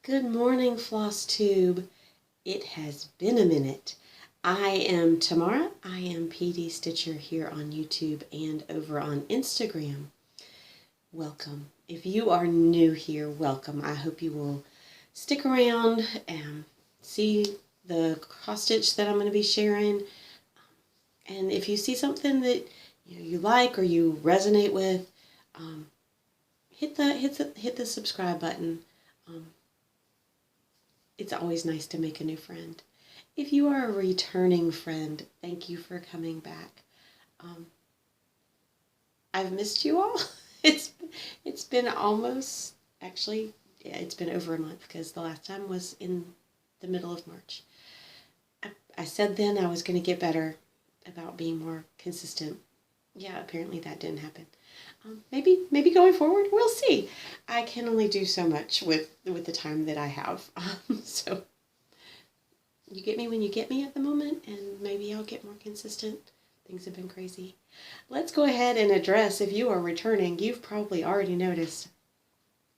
Good morning, Flosstube. It has been a minute. I am Tamara. I am PD Stitcher here on YouTube and over on Instagram. Welcome. If you are new here, welcome. I hope you will stick around and see the cross stitch that I'm going to be sharing. And if you see something that you like or you resonate with, hit the subscribe button. It's always nice to make a new friend. If you are a returning friend, thank you for coming back. I've missed you all. It's been almost, actually, yeah, it's been over a month because the last time was in the middle of March. I said then I was going to get better about being more consistent. Yeah, apparently that didn't happen. Maybe going forward, we'll see. I can only do so much with the time that I have. So you get me when you get me at the moment, and maybe I'll get more consistent. Things have been crazy. Let's go ahead and address, if you are returning, you've probably already noticed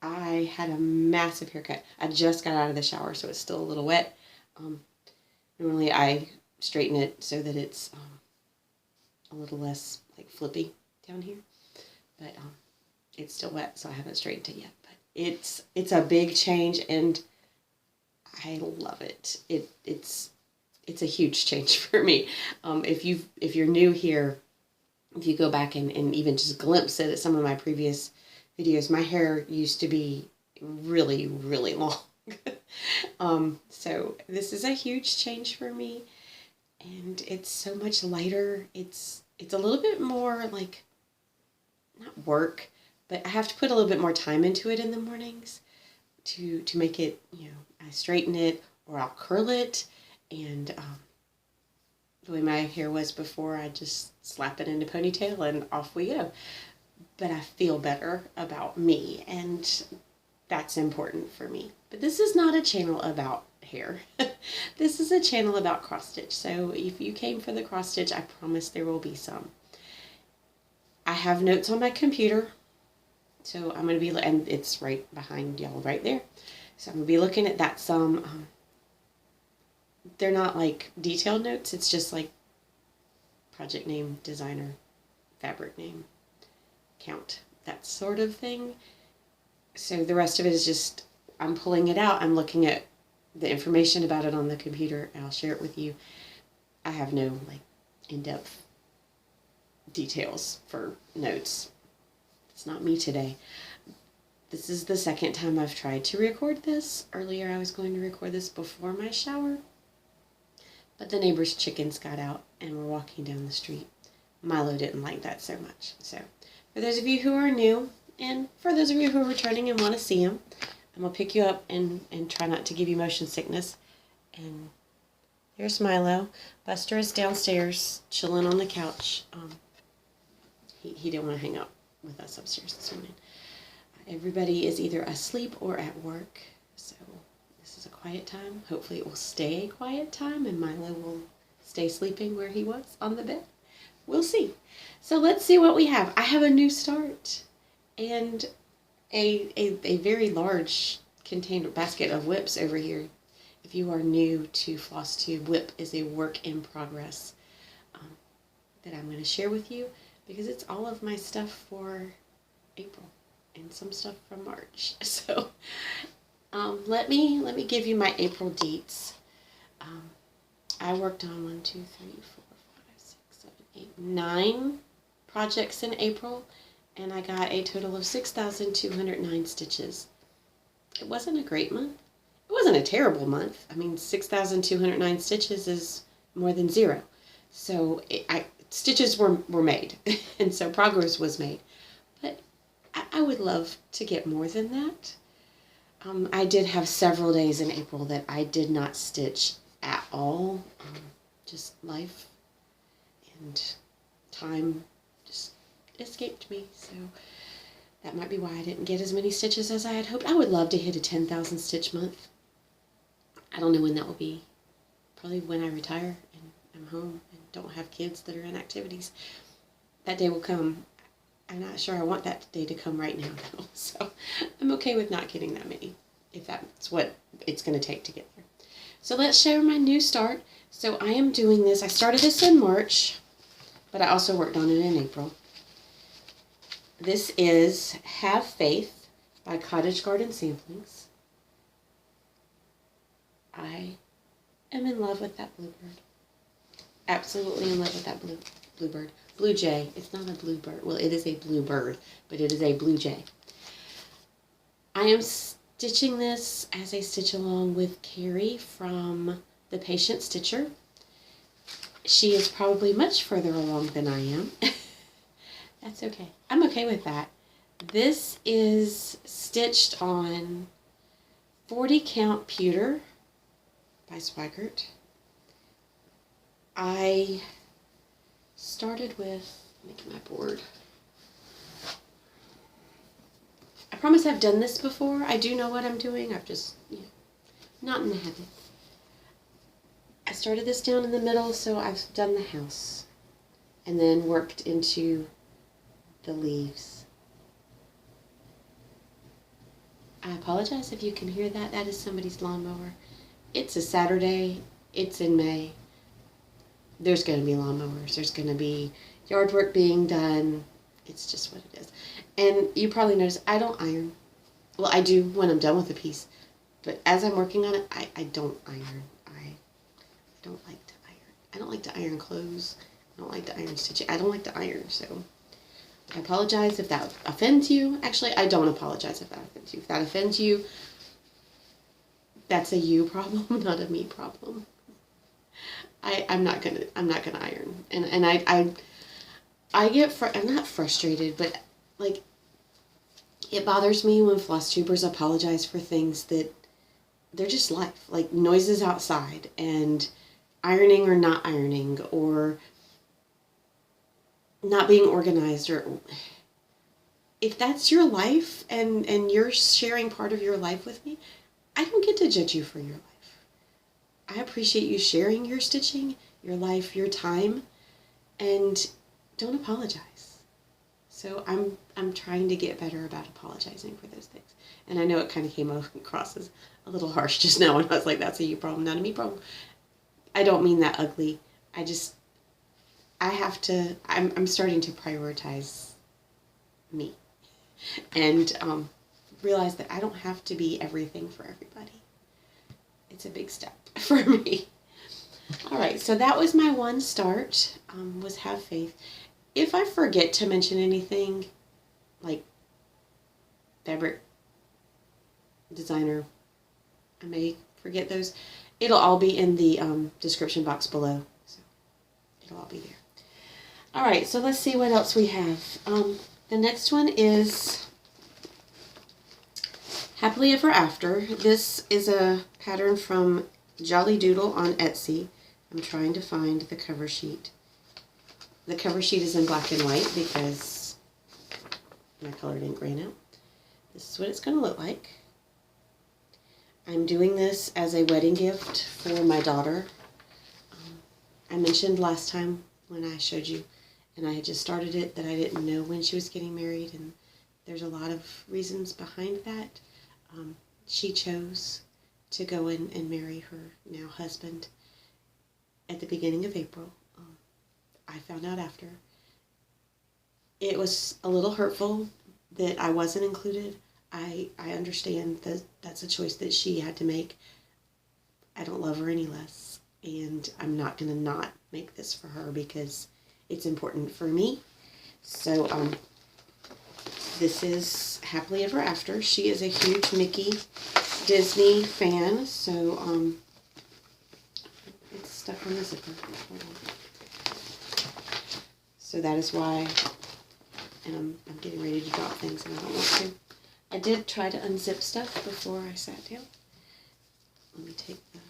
I had a massive haircut. I just got out of the shower, so it's still a little wet. Normally I straighten it so that it's a little less like flippy down here. But it's still wet, so I haven't straightened it yet. But it's a big change, and I love it. It's a huge change for me. If you're new here, if you go back and even just glimpse at some of my previous videos, my hair used to be really, really long. So this is a huge change for me, and it's so much lighter. It's a little bit more like, not work, but I have to put a little bit more time into it in the mornings to make it, I straighten it or I'll curl it, and the way my hair was before, I just slap it in a ponytail and off we go. But I feel better about me, and that's important for me. But this is not a channel about hair. This is a channel about cross stitch. So if you came for the cross stitch, I promise there will be some. I have notes on my computer, so I'm going to be, and it's right behind y'all right there. So I'm going to be looking at that some. They're not like detailed notes. It's just like project name, designer, fabric name, count, that sort of thing. So the rest of it is just, I'm pulling it out. I'm looking at the information about it on the computer. I'll share it with you. I have no like in-depth details for notes. It's not me today. This is the second time I've tried to record this. Earlier I was going to record this before my shower, but the neighbor's chickens got out and were walking down the street. Milo didn't like that so much. So for those of you who are new, and for those of you who are returning and want to see him, I'm going to pick you up and try not to give you motion sickness. And there's Milo. Buster is downstairs chilling on the couch. He didn't want to hang out with us upstairs this morning. Everybody is either asleep or at work, so this is a quiet time. Hopefully it will stay a quiet time, and Milo will stay sleeping where he was on the bed. We'll see. So let's see what we have. I have a new start and a very large container basket of whips over here. If you are new to Flosstube, whip is a work in progress that I'm going to share with you, because it's all of my stuff for April and some stuff from March. So let me give you my April deets. I worked on 1, 2, 3, 4, 5, 6, 7, 8, 9 projects in April, and I got a total of 6,209 stitches. It wasn't a great month. It wasn't a terrible month. I mean, 6,209 stitches is more than zero. So stitches were made, and so progress was made. But I would love to get more than that. I did have several days in April that I did not stitch at all. Just life and time just escaped me. So that might be why I didn't get as many stitches as I had hoped. I would love to hit a 10,000 stitch month. I don't know when that will be. Probably when I retire and I'm home and don't have kids that are in activities. That day will come. I'm not sure I want that day to come right now, though. So I'm okay with not getting that many. if that's what it's going to take to get there. So let's share my new start. So I am doing this. I started this in March, but I also worked on it in April. This is Have Faith by Cottage Garden Samplings. I am in love with that bluebird. Absolutely in love with that bluebird. Blue jay. It's not a bluebird. Well, it is a bluebird, but it is a blue jay. I am stitching this as I stitch along with Carrie from The Patient Stitcher. She is probably much further along than I am. That's okay. I'm okay with that. This is stitched on 40 count pewter by Swaggart. I started with making my board. I promise I've done this before. I do know what I'm doing. I've just, not in the habit. I started this down in the middle, so I've done the house. And then worked into the leaves. I apologize if you can hear that. That is somebody's lawnmower. It's a Saturday. It's in May. There's going to be lawnmowers. There's going to be yard work being done. It's just what it is. And you probably notice I don't iron. Well, I do when I'm done with a piece. But as I'm working on it, I don't iron. I don't like to iron. I don't like to iron clothes. I don't like to iron stitching. I don't like to iron, so I apologize if that offends you. Actually, I don't apologize if that offends you. If that offends you, that's a you problem, not a me problem. I'm not gonna iron, and I get I'm not frustrated, but like it bothers me when Flosstubers apologize for things that they're just life, like noises outside and ironing or not ironing or not being organized, or if that's your life and you're sharing part of your life with me, I don't get to judge you for your life. I appreciate you sharing your stitching, your life, your time, and don't apologize. So I'm trying to get better about apologizing for those things. And I know it kind of came across as a little harsh just now when I was like, that's a you problem, not a me problem. I don't mean that ugly. I'm starting to prioritize me and realize that I don't have to be everything for everybody. It's a big step for me. All right, so that was my one start, was Have Faith. If I forget to mention anything, like fabric designer, I may forget those. It'll all be in the description box below, so it'll all be there. All right, so let's see what else we have. The next one is Happily Ever After. This is a pattern from Jolly Doodle on Etsy. I'm trying to find the cover sheet. The cover sheet is in black and white because my colored ink ran out. This is what it's going to look like. I'm doing this as a wedding gift for my daughter. I mentioned last time when I showed you, and I had just started it, that I didn't know when she was getting married, and there's a lot of reasons behind that. She chose to go in and marry her now husband at the beginning of April. I found out after. It was a little hurtful that I wasn't included. I understand that that's a choice that she had to make. I don't love her any less, and I'm not going to not make this for her because it's important for me. So this is Happily Ever After. She is a huge Mickey Disney fan, so it's stuck on the zipper. Hold on. So that is why, and I'm getting ready to drop things and I don't want to. I did try to unzip stuff before I sat down. Let me take the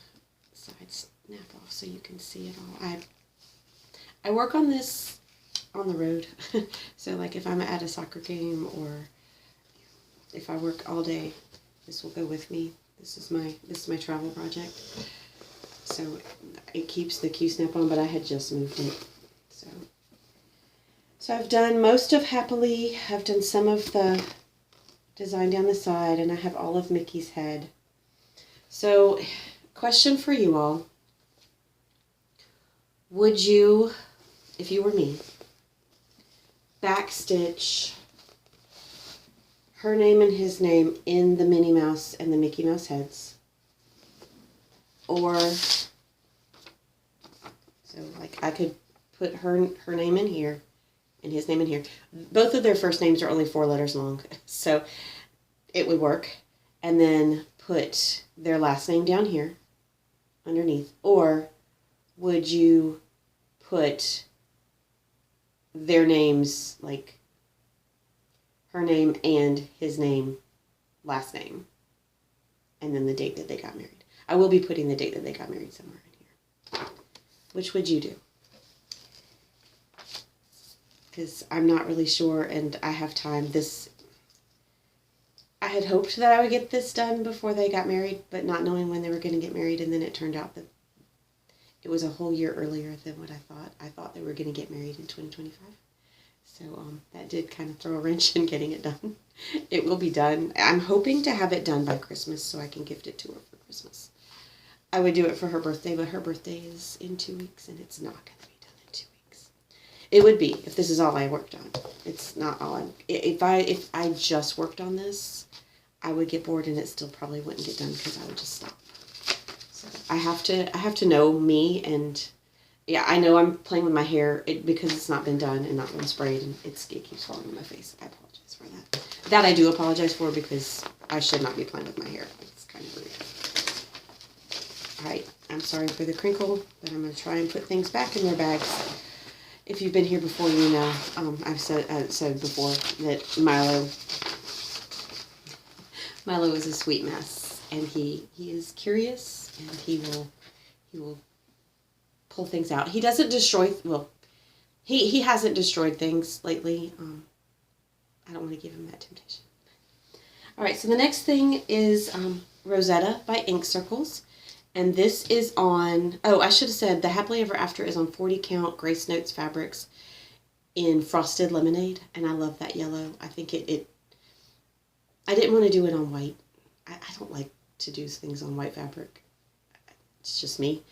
side snap off so you can see it all. I work on this on the road. So like if I'm at a soccer game or if I work all day, this will go with me. This is my travel project. So it keeps the Q-snap on, but I had just moved it. So I've done most of Happily. I've done some of the design down the side, and I have all of Mickey's head. So, question for you all. Would you, if you were me, backstitch her name and his name in the Minnie Mouse and the Mickey Mouse heads? Or, so like I could put her name in here and his name in here. Both of their first names are only 4 letters long, so it would work. And then put their last name down here underneath. Or would you put their names, like her name and his name, last name, and then the date that they got married? I will be putting the date that they got married somewhere in here. Which would you do? Because I'm not really sure, and I have time. I had hoped that I would get this done before they got married, but not knowing when they were going to get married, and then it turned out that it was a whole year earlier than what I thought. I thought they were going to get married in 2025. So that did kind of throw a wrench in getting it done. It will be done. I'm hoping to have it done by Christmas so I can gift it to her for Christmas. I would do it for her birthday, but her birthday is in 2 weeks, and it's not going to be done in 2 weeks. It would be if this is all I worked on. It's not all if I just worked on this, I would get bored and it still probably wouldn't get done because I would just stop. So I have to know me, and yeah, I know I'm playing with my hair because it's not been done and not been sprayed, and it keeps falling on my face. I apologize for that. That I do apologize for, because I should not be playing with my hair. It's kind of rude. Alright, I'm sorry for the crinkle, but I'm going to try and put things back in their bags. If you've been here before, you know, I've said before that Milo is a sweet mess, and he is curious, and he will pull things out. He doesn't destroy, well, he hasn't destroyed things lately. I don't want to give him that temptation. Alright, so the next thing is Rosetta by Ink Circles. And this is on, oh, I should have said the Happily Ever After is on 40 count Grace Notes fabrics in Frosted Lemonade. And I love that yellow. I think I didn't want to do it on white. I don't like to do things on white fabric. It's just me.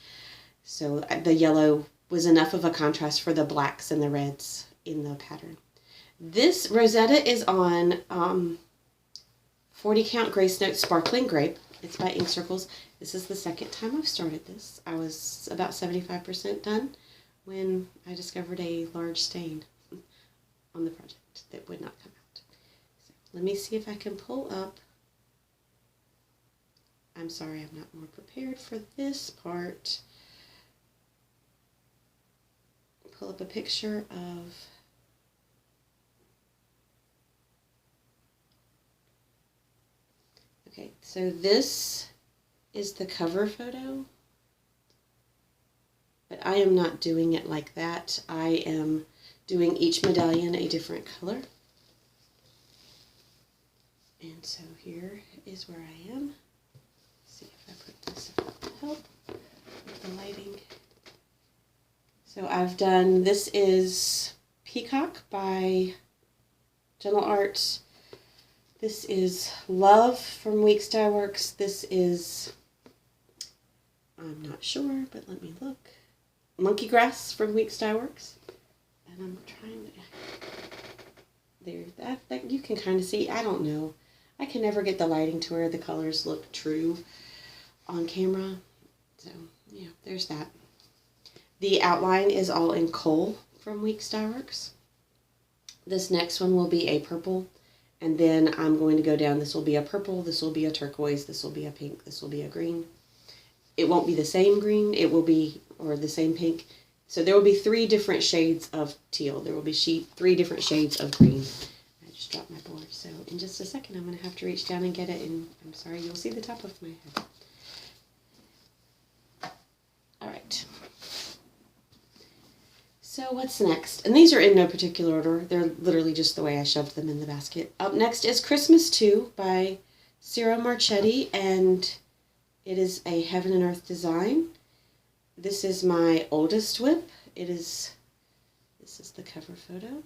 So the yellow was enough of a contrast for the blacks and the reds in the pattern. This Rosetta is on 40 count Grace Notes Sparkling Grape. It's by Ink Circles. This is the second time I've started this. I was about 75% done when I discovered a large stain on the project that would not come out. So let me see if I can pull up. I'm sorry, I'm not more prepared for this part. Pull up a picture of okay, so this is the cover photo, but I am not doing it like that. I am doing each medallion a different color. And so here is where I am. Let's see if I put this up to help with the lighting. So I've done, this is Peacock by Gentle Art. This is Love from Weeks Dye Works. This is, I'm not sure, but let me look. Monkey Grass from Weeks Dye Works. And I'm trying to, there, that you can kind of see. I don't know. I can never get the lighting to where the colors look true on camera. So, yeah, there's that. The outline is all in Coal from Weeks Dye Works. This next one will be a purple. And then I'm going to go down, this will be a purple, this will be a turquoise, this will be a pink, this will be a green. It won't be the same green, it will be, or the same pink. So there will be 3 different shades of teal. There will be 3 different shades of green. I just dropped my board. So in just a second, I'm going to have to reach down and get it. And I'm sorry, you'll see the top of my head. All right. So what's next? And these are in no particular order. They're literally just the way I shoved them in the basket. Up next is Christmas 2 by Ciro Marchetti, and it is a Heaven and Earth design. This is my oldest whip. This is the cover photo.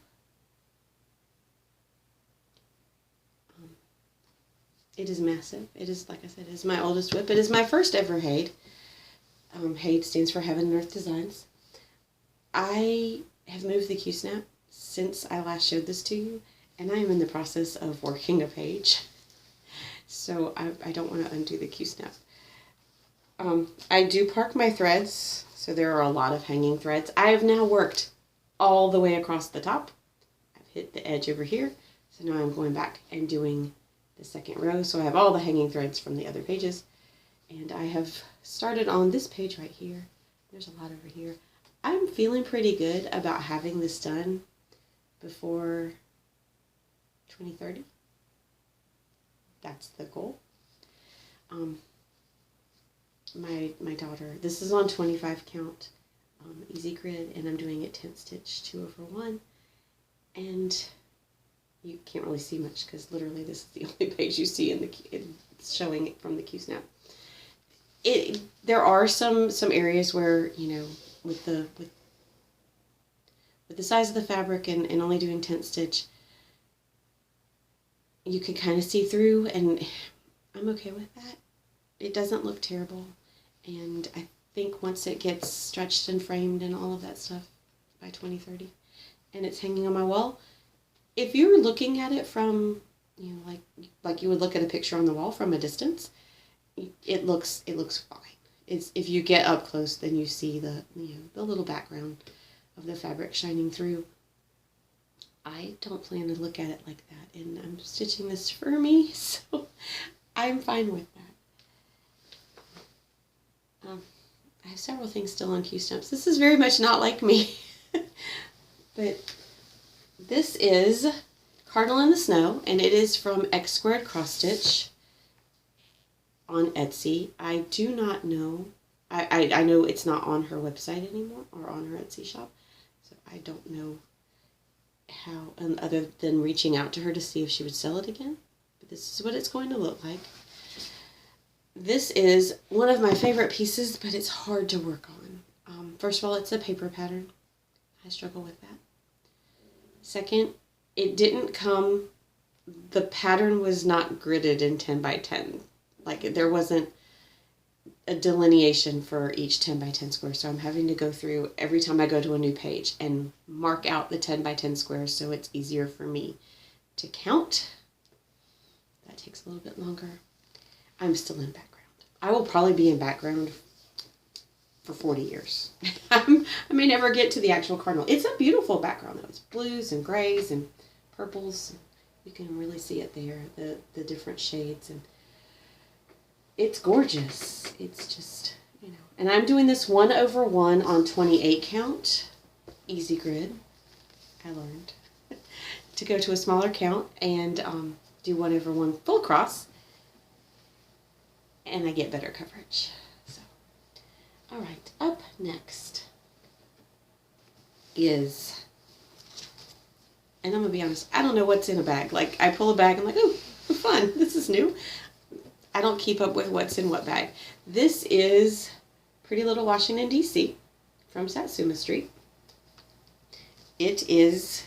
It is massive. It is, like I said, it is my oldest whip. It is my first ever Haid. Haid stands for Heaven and Earth Designs. I have moved the Q-snap since I last showed this to you, and I am in the process of working a page. So I don't want to undo the Q-snap. I do park my threads, so there are a lot of hanging threads. I have now worked all the way across the top. I've hit the edge over here, so now I'm going back and doing the second row. So I have all the hanging threads from the other pages, and I have started on this page right here. There's a lot over here. I'm feeling pretty good about having this done before 2030. That's the goal. My daughter, this is on 25 count, easy grid, and I'm doing it 10 stitch 2/1, and you can't really see much because literally this is the only page you see it's showing it from the Q-snap. There are some areas where, you know, with the size of the fabric and only doing 10 stitch, you can kind of see through, and I'm okay with that. It doesn't look terrible, and I think once it gets stretched and framed and all of that stuff by 2030, and it's hanging on my wall, if you're looking at it from, you know, like you would look at a picture on the wall from a distance, it looks fine. It's, if you get up close, then you see the little background of the fabric shining through. I don't plan to look at it like that, and I'm stitching this for me, so I'm fine with that. I have several things still on Q-snaps. This is very much not like me, but this is Cardinal in the Snow, and it is from X Squared Cross Stitch on Etsy. I do not know. I know it's not on her website anymore or on her Etsy shop, so I don't know how, other than reaching out to her to see if she would sell it again. But this is what it's going to look like. This is one of my favorite pieces, but it's hard to work on. First of all, it's a paper pattern. I struggle with that. Second, it didn't come, the pattern was not gridded in 10 by 10. Like, there wasn't a delineation for each 10 by 10 square, so I'm having to go through every time I go to a new page and mark out the 10 by 10 squares so it's easier for me to count. That takes a little bit longer. I'm still in background. I will probably be in background for 40 years. I may never get to the actual Cardinal. It's a beautiful background though. It's blues and grays and purples. You can really see it there, the different shades, and it's gorgeous. It's just, you know. And I'm doing this 1/1 on 28 count, easy grid. I learned to go to a smaller count and do 1/1 full cross, and I get better coverage. So, all right, up next is, and I'm gonna be honest, I don't know what's in a bag. Like, I pull a bag, I'm like, oh, fun, this is new. I don't keep up with what's in what bag. This is Pretty Little Washington, D.C. from Satsuma Street. It is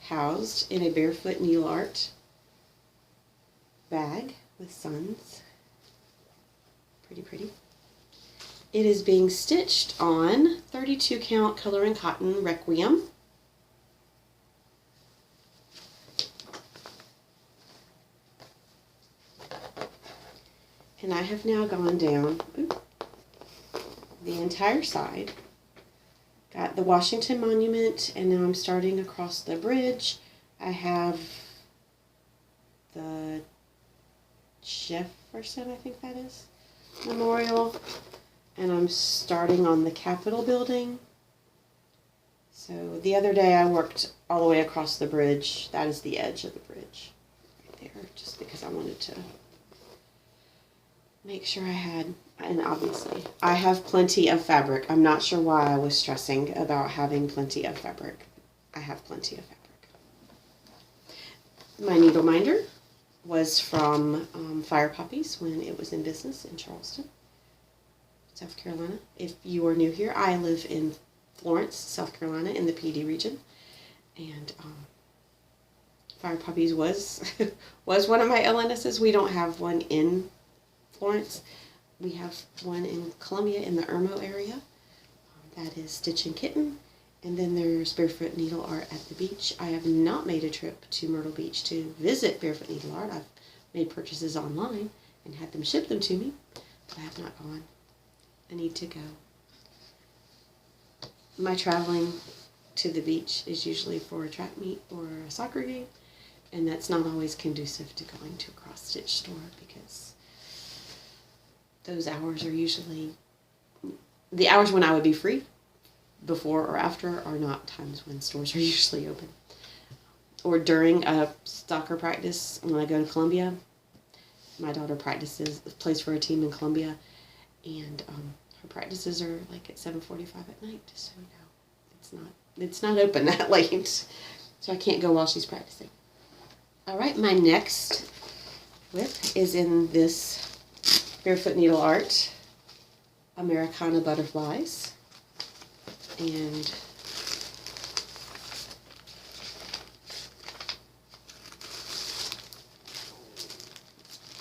housed in a Barefoot Needle Art bag with suns. Pretty, pretty. It is being stitched on 32 count color and cotton Requiem. And I have now gone down the entire side. Got the Washington Monument, and now I'm starting across the bridge. I have the Jefferson, I think that is, Memorial, and I'm starting on the Capitol building. So the other day I worked all the way across the bridge. That is the edge of the bridge right there, just because I wanted to make sure I had, and obviously I have plenty of fabric. I'm not sure why I was stressing about having plenty of fabric. I have plenty of fabric. My needle minder was from Fire Poppies when it was in business in Charleston, South Carolina. If you are new here, I live in Florence, South Carolina, in the PD region, and Fire Puppies was was one of my LNSs. We don't have one in Florence. We have one in Columbia in the Irmo area. That is Stitch and Kitten. And then there's Barefoot Needle Art at the beach. I have not made a trip to Myrtle Beach to visit Barefoot Needle Art. I've made purchases online and had them ship them to me, but I have not gone. I need to go. My traveling to the beach is usually for a track meet or a soccer game, and that's not always conducive to going to a cross-stitch store because those hours are usually, the hours when I would be free, before or after, are not times when stores are usually open. Or during a soccer practice, when I go to Columbia, my daughter plays for a team in Columbia, and her practices are like at 7:45 at night, so no, it's not open that late, so I can't go while she's practicing. All right, my next whip is in this Barefoot Needle Art Americana Butterflies, and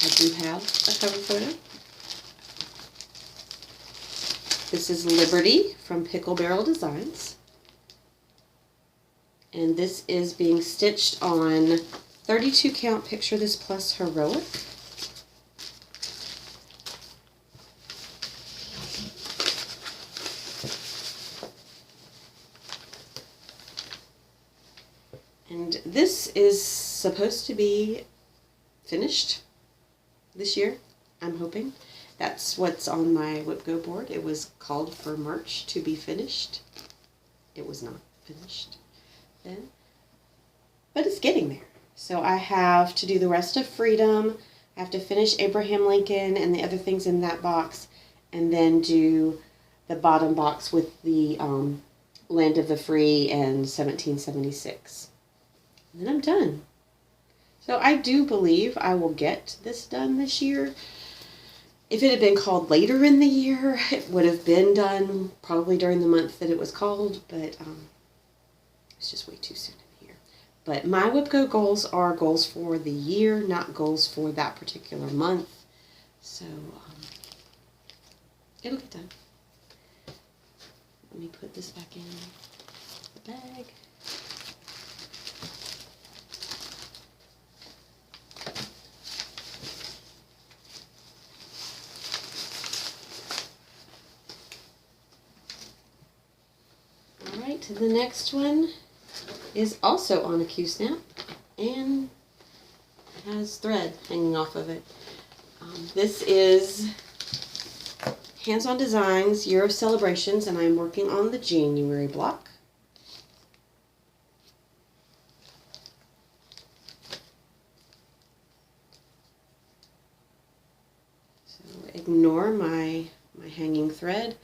I do have a cover photo. This is Liberty from Pickle Barrel Designs. And this is being stitched on 32 count Picture This Plus Heroic. And this is supposed to be finished this year, I'm hoping. That's what's on my Whip Go board. It was called for March to be finished. It was not finished then, but it's getting there. So I have to do the rest of Freedom. I have to finish Abraham Lincoln and the other things in that box, and then do the bottom box with the Land of the Free and 1776. And then I'm done. So I do believe I will get this done this year. If it had been called later in the year, it would have been done probably during the month that it was called, but it's just way too soon in here. But my Whip Go goals are goals for the year, not goals for that particular month. So it'll get done. Let me put this back in the bag. The next one is also on a Q-snap and has thread hanging off of it. This is Hands On Designs Year of Celebrations, and I'm working on the January block. So ignore my hanging thread,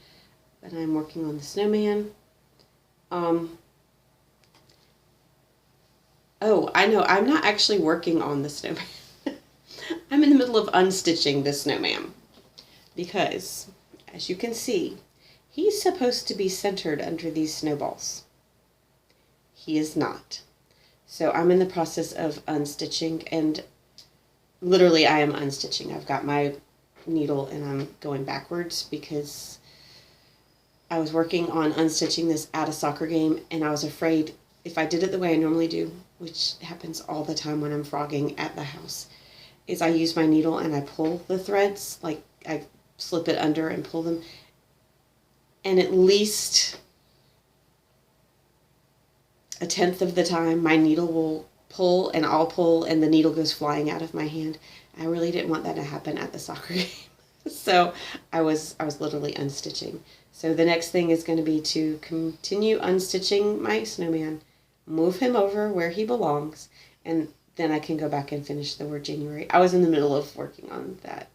but I'm working on the snowman. Oh, I know, I'm not actually working on the snowman. I'm in the middle of unstitching the snowman because, as you can see, he's supposed to be centered under these snowballs. He is not. So I'm in the process of unstitching, and literally I am unstitching. I've got my needle and I'm going backwards because I was working on unstitching this at a soccer game, and I was afraid if I did it the way I normally do, which happens all the time when I'm frogging at the house, is I use my needle and I pull the threads, like I slip it under and pull them, and at least a tenth of the time my needle will pull and I'll pull and the needle goes flying out of my hand. I really didn't want that to happen at the soccer game. So I was literally unstitching. So the next thing is going to be to continue unstitching my snowman, move him over where he belongs, and then I can go back and finish the word January. I was in the middle of working on that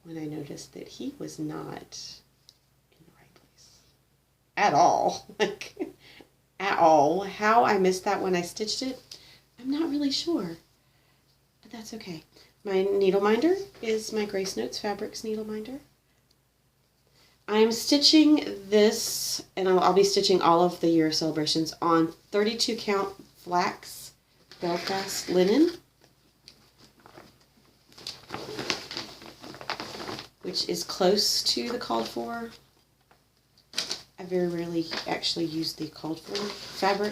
when I noticed that he was not in the right place at all. Like, at all. How I missed that when I stitched it, I'm not really sure, but that's okay. My needle minder is my Grace Notes Fabrics needle minder. I'm stitching this, and I'll be stitching all of the year celebrations on 32 count flax Belfast linen, which is close to the called for. I very rarely actually use the called for fabric.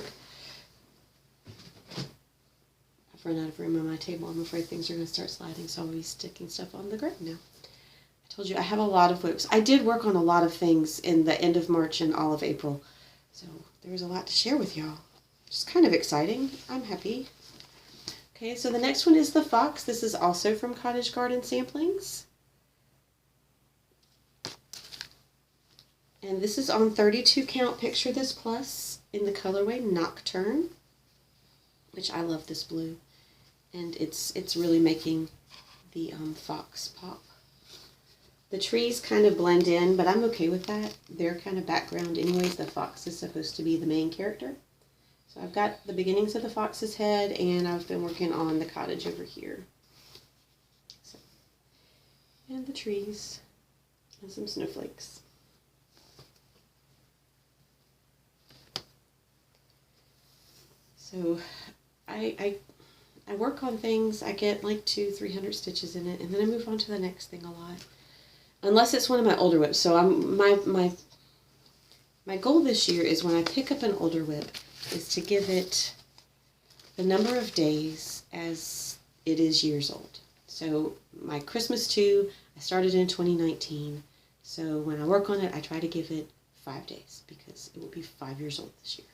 I've run out of room on my table. I'm afraid things are going to start sliding, so I'll be sticking stuff on the Grape now. I told you I have a lot of whips. I did work on a lot of things in the end of March and all of April, so there's a lot to share with y'all. Just kind of exciting. I'm happy. Okay, so the next one is the Fox. This is also from Cottage Garden Samplings. And this is on 32 count Picture This Plus in the colorway Nocturne, which I love this blue. And it's really making the fox pop. The trees kind of blend in, but I'm okay with that. They're kind of background anyways. The fox is supposed to be the main character. So I've got the beginnings of the fox's head, and I've been working on the cottage over here. So, and the trees, and some snowflakes. So I work on things, I get like 200-300 stitches in it, and then I move on to the next thing a lot. Unless it's one of my older whips. So my goal this year is when I pick up an older whip is to give it the number of days as it is years old. So my Christmas 2, I started in 2019. So when I work on it, I try to give it 5 days because it will be 5 years old this year.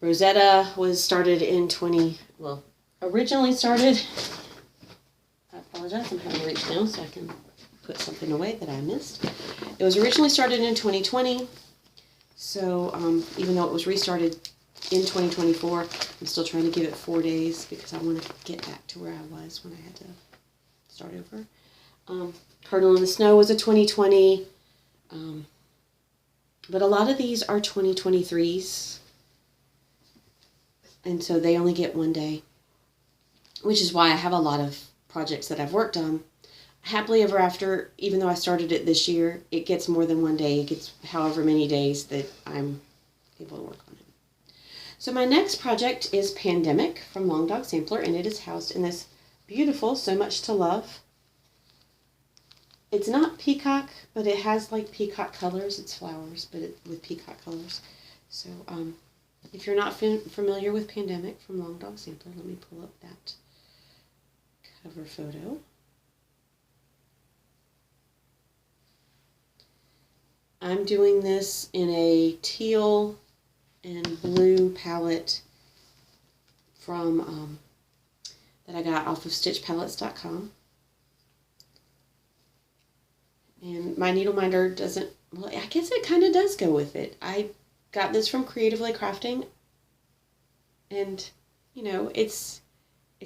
Rosetta was started in originally started, I apologize, I'm having to reach now so I can put something away that I missed. It was originally started in 2020, so even though it was restarted in 2024, I'm still trying to give it 4 days because I want to get back to where I was when I had to start over. Cardinal in the Snow was a 2020, but a lot of these are 2023s. And so they only get 1 day, which is why I have a lot of projects that I've worked on. Happily Ever After, even though I started it this year, it gets more than 1 day. It gets however many days that I'm able to work on it. So my next project is Pandemic from Long Dog Sampler, and it is housed in this beautiful So Much to Love. It's not peacock, but it has like peacock colors. It's flowers, but with peacock colors. So, if you're not familiar with Pandemic from Long Dog Sampler, let me pull up that cover photo. I'm doing this in a teal and blue palette from that I got off of stitchpalettes.com. And my needle minder doesn't, well, I guess it kind of does go with it. I got this from Creatively Crafting, and you know, it's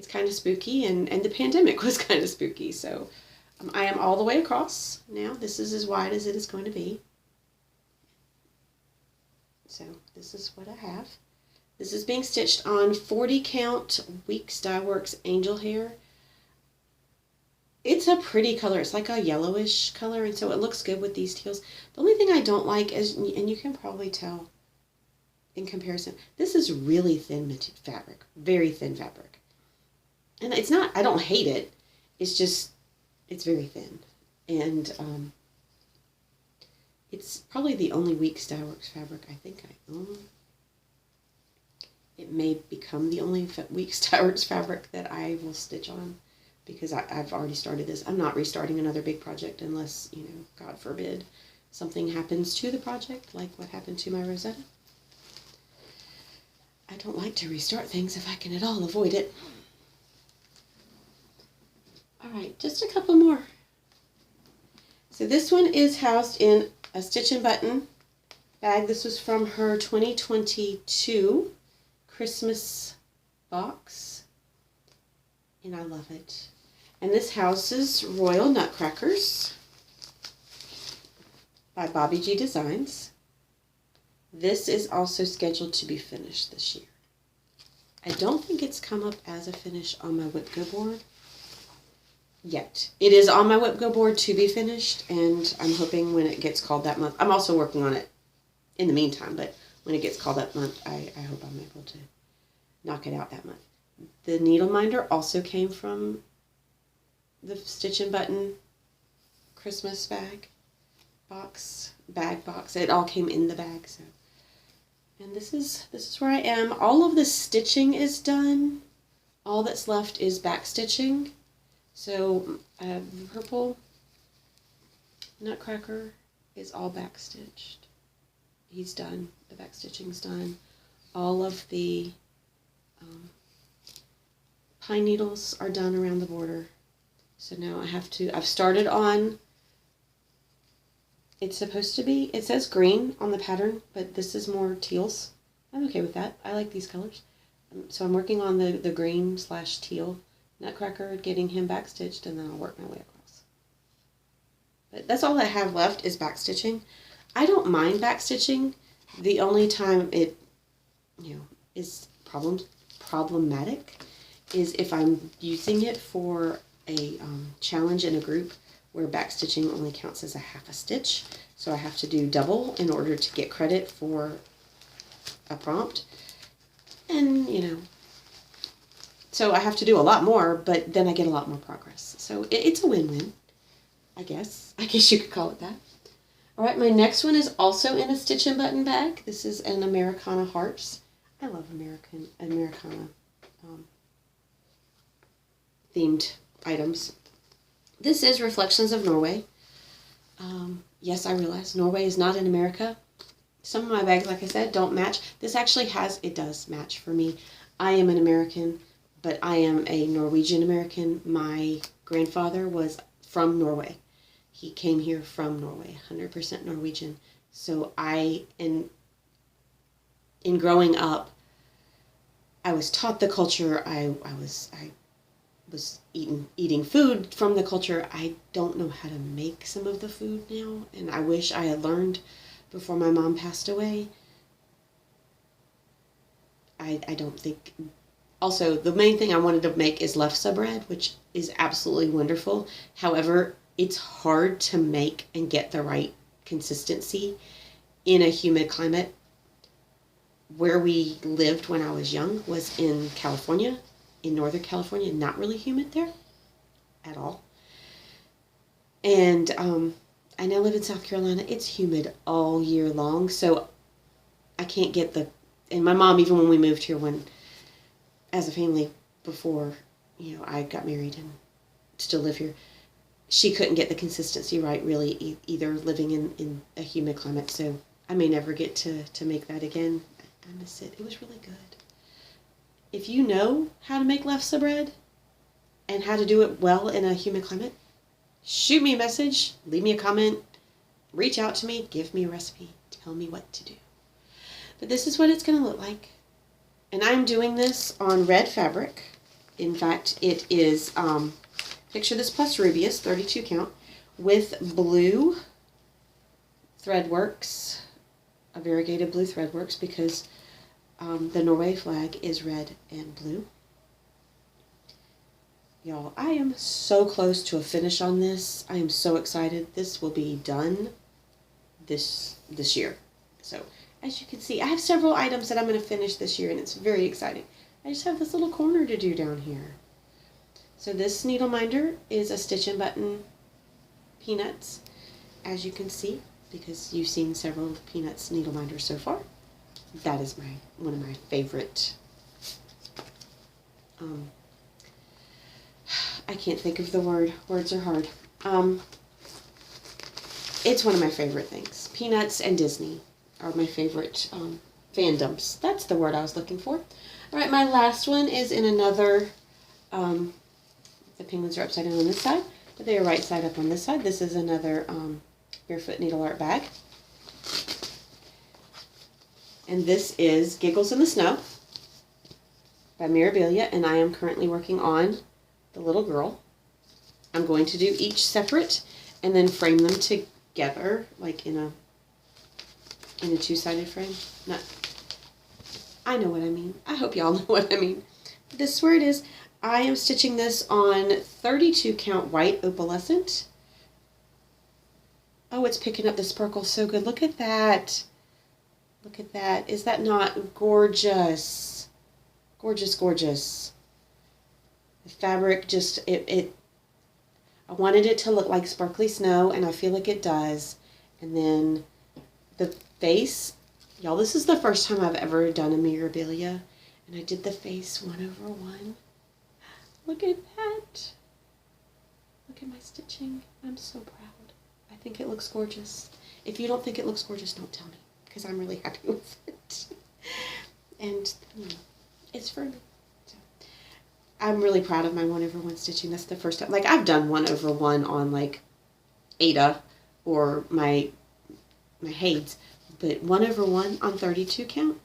kind of spooky, and the pandemic was kind of spooky, so I am all the way across now. This is as wide as it is going to be. So this is what I have. This is being stitched on 40 count Weeks Dye Works Angel Hair. It's a pretty color. It's like a yellowish color, and so it looks good with these teals. The only thing I don't like is, and you can probably tell in comparison, this is really thin fabric, very thin fabric. And it's not, I don't hate it, it's just, it's very thin. And it's probably the only Weeks Dye Works fabric I think I own. It may become the only Weeks Dye Works fabric that I will stitch on, because I've already started this. I'm not restarting another big project unless, you know, God forbid, something happens to the project, like what happened to my Rosetta. I don't like to restart things if I can at all avoid it. Alright, just a couple more. So this one is housed in a Stitch and Button bag. This was from her 2022 Christmas box, and I love it. And this houses Royal Nutcrackers by Bobbie G Designs. This is also scheduled to be finished this year. I don't think it's come up as a finish on my Whip Go board yet. It is on my Whip Go board to be finished, and I'm hoping when it gets called that month. I'm also working on it in the meantime, but when it gets called that month, I hope I'm able to knock it out that month. The needle minder also came from the Stitch and Button Christmas bag box. It all came in the bag. So, and this is where I am. All of the stitching is done. All that's left is back stitching. So the purple Nutcracker is all back stitched. He's done. The back stitching's done. All of the pine needles are done around the border. So now I've started on, it's supposed to be, it says green on the pattern, but this is more teals. I'm okay with that. I like these colors. So I'm working on the green / teal Nutcracker, getting him back stitched, and then I'll work my way across. But that's all I have left is back stitching. I don't mind back stitching. The only time it, is problematic is if I'm using it for a challenge in a group where backstitching only counts as a half a stitch. So I have to do double in order to get credit for a prompt. And, so I have to do a lot more, but then I get a lot more progress. So it's a win-win, I guess. I guess you could call it that. All right, my next one is also in a Stitch and Button bag. This is an Americana Hearts. I love Americana themed items. This is Reflections of Norway. Yes, I realize Norway is not in America. Some of my bags, like I said, don't match. This actually it does match for me. I am an American, but I am a Norwegian American. My grandfather was from Norway. He came here from Norway, 100% Norwegian. So in growing up, I was taught the culture. I was eating food from the culture. I don't know how to make some of the food now, and I wish I had learned before my mom passed away. I don't think... Also, the main thing I wanted to make is lefse bread, which is absolutely wonderful. However, it's hard to make and get the right consistency in a humid climate. Where we lived when I was young was in California, in Northern California. Not really humid there at all. And I now live in South Carolina. It's humid all year long, so I can't get the... And my mom, even when we moved here, as a family, before I got married and still live here, she couldn't get the consistency right, really, either living in a humid climate. So I may never get to make that again. I miss it. It was really good. If you know how to make lefse bread and how to do it well in a humid climate, shoot me a message, leave me a comment, reach out to me, give me a recipe, tell me what to do. But this is what it's going to look like. And I'm doing this on red fabric. In fact, it is Picture This Plus Rubious, 32 count, with blue threadworks, a variegated blue threadworks, because the Norway flag is red and blue. Y'all, I am so close to a finish on this. I am so excited. This will be done this year. So, as you can see, I have several items that I'm going to finish this year, and it's very exciting. I just have this little corner to do down here. So this needle minder is a Stitch and Button Peanuts, as you can see, because you've seen several Peanuts needle minders so far. That is one of my favorite. I can't think of the word. Words are hard. It's one of my favorite things. Peanuts and Disney are my favorite fandoms. That's the word I was looking for. All right, my last one is in another. The penguins are upside down on this side, but they are right side up on this side. This is another Barefoot Needle Art bag. And this is Giggles in the Snow by Mirabilia, and I am currently working on the little girl. I'm going to do each separate and then frame them together, like in a two-sided frame. I know what I mean. I hope y'all know what I mean. This is where it is. I am stitching this on 32 count white opalescent. Oh, it's picking up the sparkle so good. Look at that. Look at that. Is that not gorgeous? Gorgeous, gorgeous. The fabric just, I wanted it to look like sparkly snow, and I feel like it does. And then the face, y'all, this is the first time I've ever done a Mirabilia, and I did the face 1/1. Look at that. Look at my stitching. I'm so proud. I think it looks gorgeous. If you don't think it looks gorgeous, don't tell me, because I'm really happy with it. And it's for me. So, I'm really proud of my 1/1 stitching. That's the first time. Like, I've done 1/1 on, like, Ada or my Hades, but 1/1 on 32 count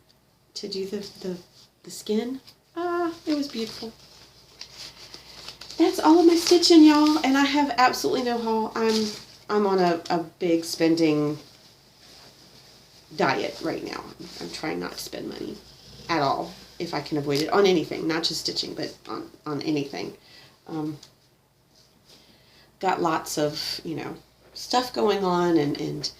to do the skin. It was beautiful. That's all of my stitching, y'all, and I have absolutely no haul. I'm on a big spending diet right now. I'm trying not to spend money at all if I can avoid it on anything, not just stitching, but on anything. Got lots of, stuff going on, and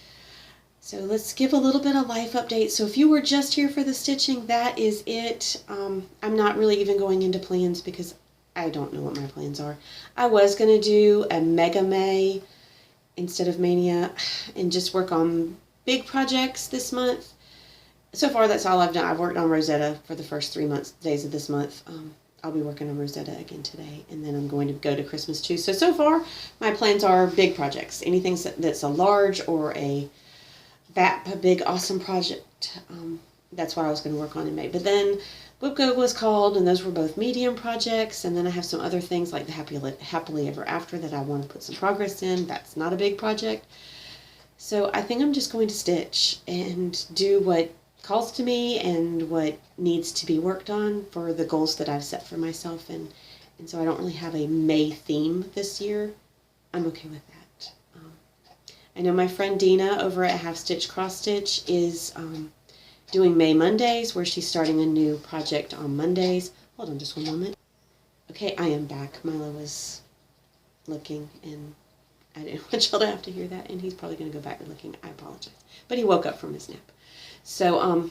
so let's give a little bit of life update. So if you were just here for the stitching, that is it. I'm not really even going into plans because I don't know what my plans are. I was going to do a Mega May instead of Mania and just work on big projects this month. So far, that's all I've done. I've worked on Rosetta for the first 3 days of this month. I'll be working on Rosetta again today, and then I'm going to go to Christmas too. So far, my plans are big projects. Anything that's a large or a big, awesome project. That's what I was going to work on in May. But then Book Go was called, and those were both medium projects. And then I have some other things like the Happily Ever After that I want to put some progress in. That's not a big project. So I think I'm just going to stitch and do what calls to me and what needs to be worked on for the goals that I've set for myself. And so I don't really have a May theme this year. I'm okay with that. I know my friend Dina over at Half Stitch Cross Stitch is doing May Mondays, where she's starting a new project on Mondays. Hold on just one moment. Okay, I am back. Milo was looking, and I didn't want y'all to have to hear that, and he's probably going to go back to looking. I apologize. But he woke up from his nap. So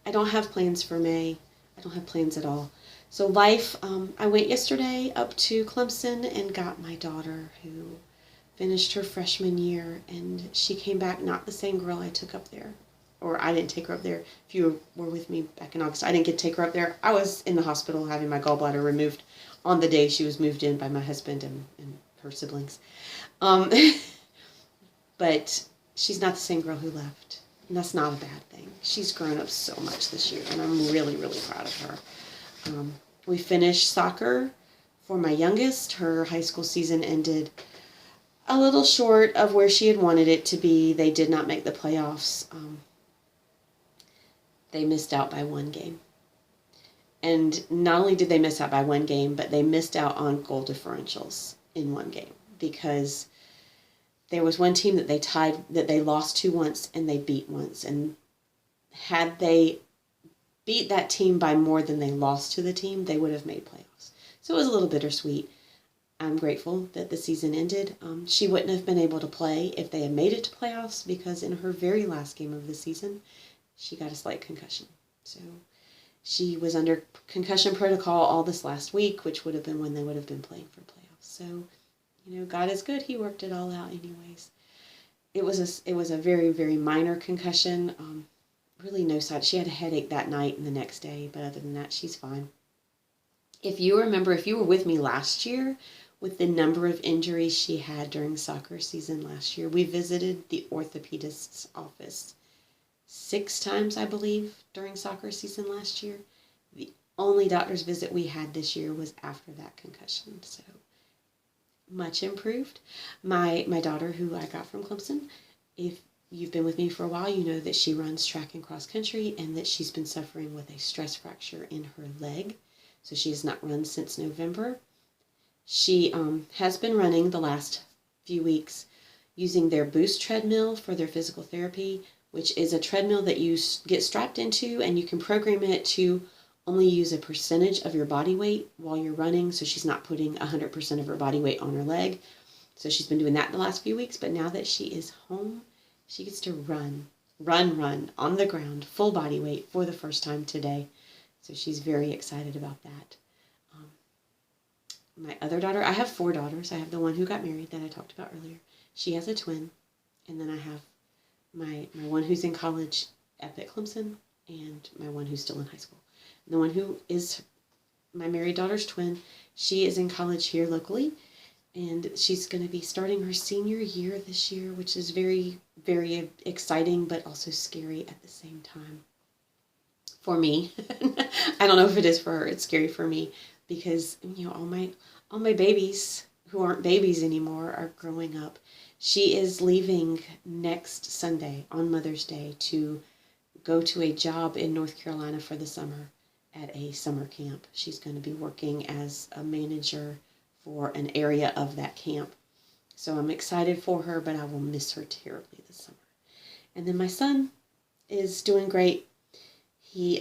I don't have plans for May. I don't have plans at all. So life, I went yesterday up to Clemson and got my daughter, who finished her freshman year, and she came back not the same girl I took up there. Or I didn't take her up there. If you were with me back in August, I didn't get to take her up there. I was in the hospital having my gallbladder removed on the day she was moved in by my husband and her siblings. But she's not the same girl who left. And that's not a bad thing. She's grown up so much this year, and I'm really, really proud of her. We finished soccer for my youngest. Her high school season ended a little short of where she had wanted it to be. They did not make the playoffs. They missed out by 1 game. And not only did they miss out by 1 game, but they missed out on goal differentials in 1 game, because there was one team that they lost to once and they beat once. And had they beat that team by more than they lost to the team, they would have made playoffs. So it was a little bittersweet. I'm grateful that the season ended. She wouldn't have been able to play if they had made it to playoffs, because in her very last game of the season, she got a slight concussion. So she was under concussion protocol all this last week, which would have been when they would have been playing for playoffs. So, God is good. He worked it all out anyways. It was a very, very minor concussion. Really no side. She had a headache that night and the next day, but other than that, she's fine. If you remember, if you were with me last year with the number of injuries she had during soccer season last year, we visited the orthopedist's office 6 times, I believe, during soccer season last year. The only doctor's visit we had this year was after that concussion, so much improved. My daughter, who I got from Clemson, if you've been with me for a while, you know that she runs track and cross country, and that she's been suffering with a stress fracture in her leg, so she has not run since November. She has been running the last few weeks using their Boost treadmill for their physical therapy, which is a treadmill that you get strapped into, and you can program it to only use a percentage of your body weight while you're running, so she's not putting 100% of her body weight on her leg. So she's been doing that the last few weeks, but now that she is home, she gets to run run on the ground, full body weight for the first time today. So she's very excited about that. My other daughter, I have 4 daughters. I have the one who got married that I talked about earlier. She has a twin. And then I have my one who's in college at Clemson and my one who's still in high school. And the one who is my married daughter's twin, she is in college here locally. And she's going to be starting her senior year this year, which is very, very exciting, but also scary at the same time. For me, I don't know if it is for her. It's scary for me because, you know, all my babies who aren't babies anymore are growing up. She is leaving next Sunday on Mother's Day to go to a job in North Carolina for the summer at a summer camp. She's going to be working as a manager for an area of that camp. So I'm excited for her, but I will miss her terribly this summer. And then my son is doing great. He's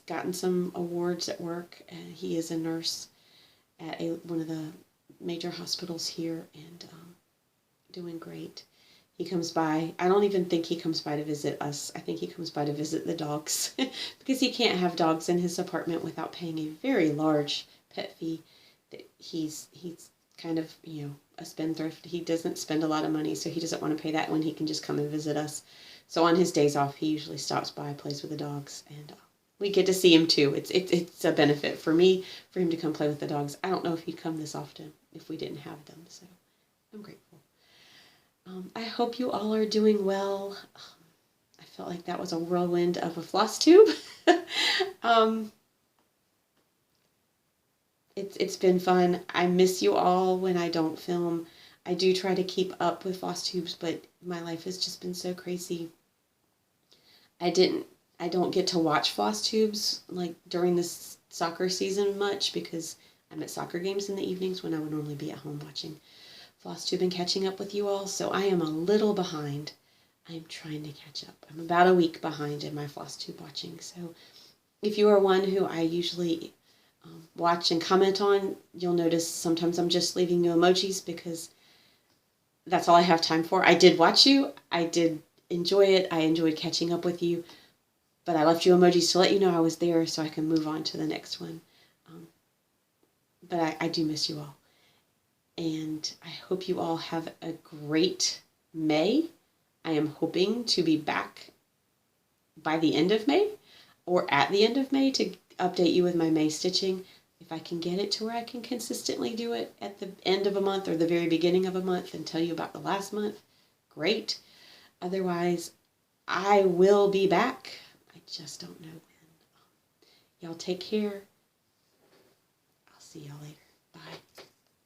gotten some awards at work, and he is a nurse at one of the major hospitals here, and doing great. He comes by. I don't even think he comes by to visit us. I think he comes by to visit the dogs because he can't have dogs in his apartment without paying a very large pet fee. He's kind of, you know, a spendthrift. He doesn't spend a lot of money, so he doesn't want to pay that when he can just come and visit us. So on his days off, he usually stops by, plays with the dogs, and we get to see him too. It's a benefit for me for him to come play with the dogs. I don't know if he'd come this often if we didn't have them, so I'm grateful. I hope you all are doing well. I felt like that was a whirlwind of a floss tube. It's been fun. I miss you all when I don't film. I do try to keep up with floss tubes, but my life has just been so crazy. I don't get to watch floss tubes like during this soccer season much because I'm at soccer games in the evenings when I would normally be at home watching Flosstube and catching up with you all, so I am a little behind. I am trying to catch up. I'm about a week behind in my Flosstube watching, so if you are one who I usually watch and comment on, you'll notice sometimes I'm just leaving you emojis because that's all I have time for. I did watch you. I did enjoy it. I enjoyed catching up with you, but I left you emojis to let you know I was there so I can move on to the next one. But I do miss you all. And I hope you all have a great May. I am hoping to be back by the end of May or at the end of May to update you with my May stitching. If I can get it to where I can consistently do it at the end of a month or the very beginning of a month and tell you about the last month, great. Otherwise, I will be back. I just don't know when. Y'all take care. I'll see y'all later. Bye.